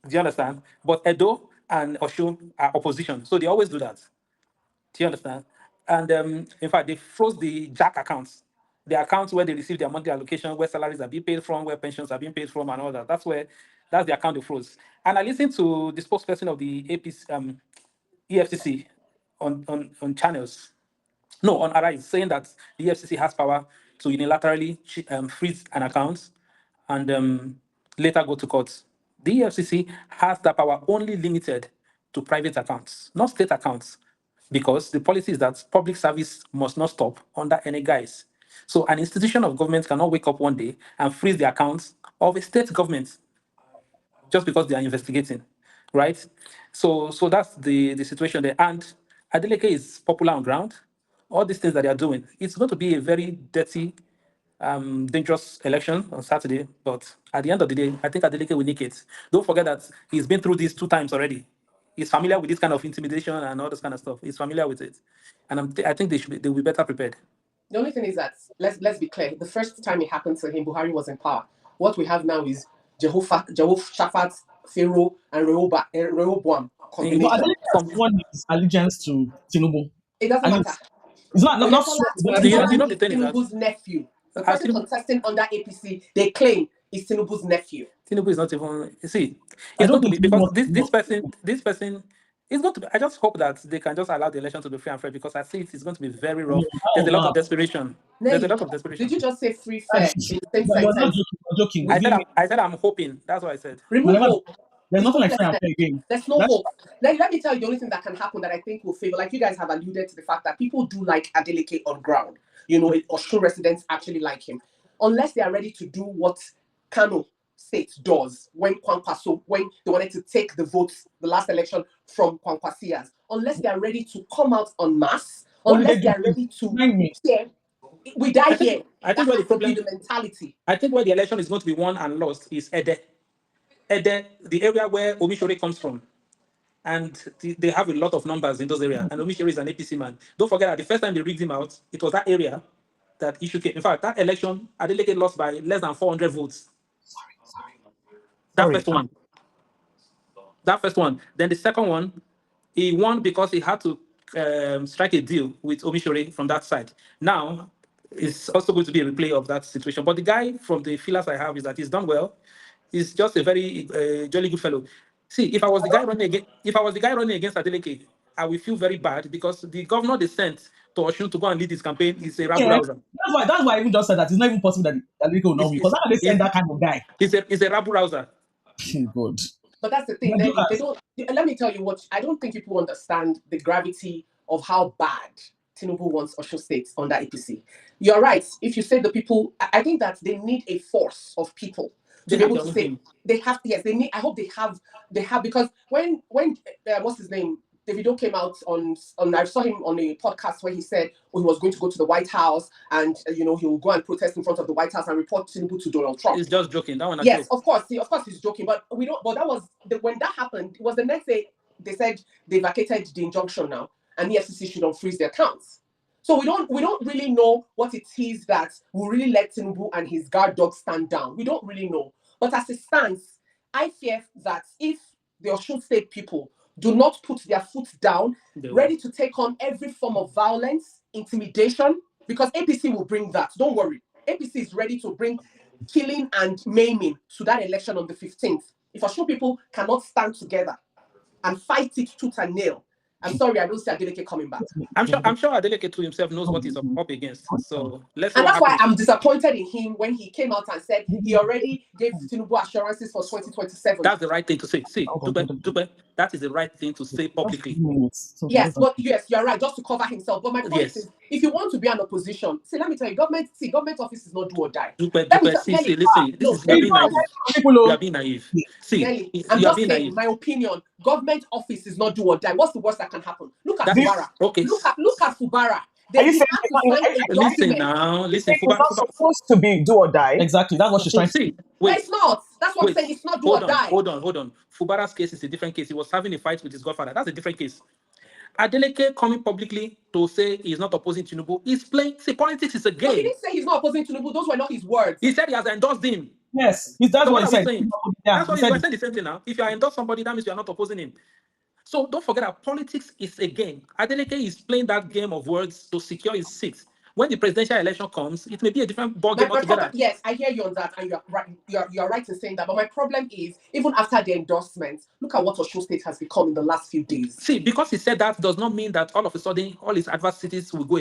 Do you understand? But Edo and Osun are opposition, so they always do that. Do you understand? And in fact, they froze the Jack accounts, the accounts where they receive their monthly allocation, where salaries are being paid from, where pensions are being paid from, and all that. That's the account they froze. And I listened to the spokesperson of the APC, EFCC on channels, no, on Arise, saying that the EFCC has power to unilaterally freeze an account and later go to court. The EFCC has that power only limited to private accounts, not state accounts, because the policy is that public service must not stop under any guise. So an institution of government cannot wake up one day and freeze the accounts of a state government just because they are investigating, right? So that's the situation there. And Adeleke is popular on ground. All these things that they are doing, it's going to be a very dirty, dangerous election on Saturday. But at the end of the day, I think Adeleke will nick it. Don't forget that he's been through this 2 times already. He's familiar with this kind of intimidation and all this kind of stuff. He's familiar with it, and I think they will be better prepared. The only thing is that let's be clear. The first time it happened to him, Buhari was in power. What we have now is Jehoshaphat, Pharaoh, and Rehoboam combination. One is allegiance to Tinubu. It doesn't matter. It's not Tinubu's nephew. The person contesting under APC, they claim is Tinubu's nephew. Tinubu is not even. You see, it's going to be because this person is going to be. I just hope that they can just allow the election to be free and fair, because I see it's going to be very rough. There's a lot of desperation. There's a lot of desperation. Did you just say free fair? You're joking. I said I'm hoping. That's what I said. Remove hope. There's nothing like fair and fair again. There's no hope. Let me tell you the only thing that can happen that I think will favor, like you guys have alluded to the fact that people do like Adeleke on ground. You know, Osun residents actually like him. Unless they are ready to do what Kano State does when they wanted to take the votes, the last election from Kwankwasias. Unless they are ready to come out en masse, unless they are ready to we die here. I think where the problem, the mentality. I think where the election is going to be won and lost is Ede, the area where Omishore comes from. And they have a lot of numbers in those areas. And Omishore is an APC man. Don't forget that the first time they rigged him out, it was that area that issue came. In fact, that election, Adeleke lost by less than 400 votes. That first one. Then the second one, he won because he had to strike a deal with Omishore from that side. Now, it's also going to be a replay of that situation. But the guy, from the feelers I have, is that he's done well. He's just a very jolly good fellow. See, if I was the guy running against Adeleke, I will feel very bad, because the governor they sent to Osun to go and lead his campaign is a rabble rouser. That's why I even just said that it's not even possible that Adeleke will not win, because how they send that kind of guy? He's a rabble rouser. Good. But that's the thing. They don't. Let me tell you what. I don't think people understand the gravity of how bad Tinubu wants Osun State under APC. You're right. If you say the people, I think that they need a force of people to be able to say they have. Yes, they need. I hope they have. Because when what's his name? Davido came out on I saw him on a podcast where he said he was going to go to the White House and he will go and protest in front of the White House and report Tinubu to Donald Trump. He's just joking. That one. Yes, of course he's joking, but we don't. But that was when that happened. It was the next day they said they vacated the injunction now, and the FCC should unfreeze their accounts. So we don't really know what it is that will really let Tinubu and his guard dogs stand down. We don't really know. But as it stands, I fear that if the Osun State people do not put their foot down, ready to take on every form of violence, intimidation, because APC will bring that. Don't worry. APC is ready to bring killing and maiming to that election on the 15th. If Osun people cannot stand together and fight it tooth and nail, I'm sorry, I don't see Adeleke coming back. I'm sure Adeleke to himself knows what he's up against. So let's. And that's why I'm disappointed in him when he came out and said he already gave Tinubu assurances for 2027. That's the right thing to say. See, Dube, that is the right thing to say publicly. Yes, you're right, just to cover himself. But my point is, if you want to be an opposition, see, let me tell you, government office is not do or die. Listen, you are being naive. See, I'm just saying, my opinion, government office is not do or die. What's the worst that can happen? Look at Fubara. Okay. Look at Fubara. Listen, It's not supposed to be do or die. Exactly, that's what she's trying to say. It's not. That's what I'm saying. It's not do or die. Hold on. Fubara's case is a different case. He was having a fight with his godfather. That's a different case. Adeleke coming publicly to say he's not opposing Tinubu is playing. See, politics is a game. No, he didn't say he's not opposing Tinubu. Those were not his words. He said he has endorsed him. Yes, that's So what what he are we said. saying? Yeah, That's he what said we're it. saying the same thing now. If you endorse somebody, that means you are not opposing him. So don't forget that politics is a game. Adeleke is playing that game of words to secure his seat. When the presidential election comes, it may be a different ball game My problem, altogether. yes, I hear you on that, and you're right. You're right in saying that. But my problem is, even after the endorsement, look at what Osun State has become in the last few days. See, because he said that does not mean that all of a sudden all his adversities will go